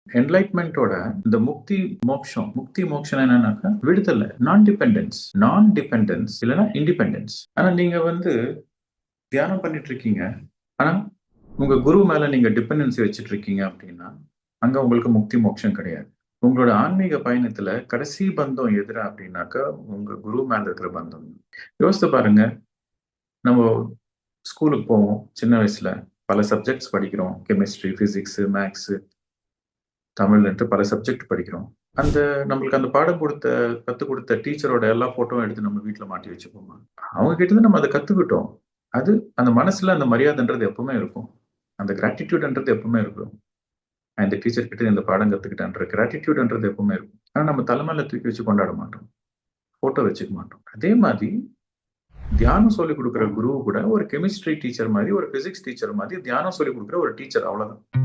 என்லைட்மென்ட்டோட இந்த முக்தி மோக்ஷம் என்னன்னாக்கா விடுதலை, நான் டிபெண்டன்ஸ் இல்லைன்னா இண்டிபெண்டன்ஸ். ஆனா நீங்க தியானம் பண்ணிட்டு இருக்கீங்க. ஆனா உங்க குரு மேல நீங்க டிபெண்டன்சி வச்சுட்டு இருக்கீங்க அப்படின்னா அங்க உங்களுக்கு முக்தி மோட்சம் கிடையாது. உங்களோட ஆன்மீக பயணத்துல கடைசி பந்தம் எதுரா அப்படின்னாக்கா உங்க குரு மேல இருக்கிற பந்தம். யோசித்து பாருங்க. நம்ம ஸ்கூலுக்கு போவோம் சின்ன வயசுல. பல சப்ஜெக்ட்ஸ் படிக்கிறோம். கெமிஸ்ட்ரி, பிசிக்ஸ், மேக்ஸ், தமிழ்ன்ட்டு பல சப்ஜெக்ட் படிக்கிறோம். நம்மளுக்கு அந்த பாடம் கத்துக் கொடுத்த டீச்சரோட எல்லா போட்டோவும் எடுத்து நம்ம வீட்ல மாட்டி வச்சுப்போமா? அவங்க கிட்ட இருந்து நம்ம அத கத்துக்கிட்டோம். அந்த மனசுல அந்த மரியாதைன்றது எப்பவுமே இருக்கும். அந்த கிராட்டிட்யூட்ன்றது எப்பவுமே இருக்கும். நான் இந்த டீச்சர் கிட்ட இந்த பாடம் கத்துக்கிட்டேன்ற கிராட்டிட்யூட்ன்றது எப்பவுமே இருக்கும். ஆனா நம்ம தலைமையில தூக்கி வச்சு கொண்டாட மாட்டோம். போட்டோ வச்சுக்க மாட்டோம். அதே மாதிரி தியானம் சொல்லிக் குடுக்குற குரு கூட ஒரு கெமிஸ்ட்ரி டீச்சர் மாரி, ஒரு பிசிக்ஸ் டீச்சர் மாரி தியானம் சொல்லிக் குடுக்குற ஒரு டீச்சர் அவ்வளவுதான்.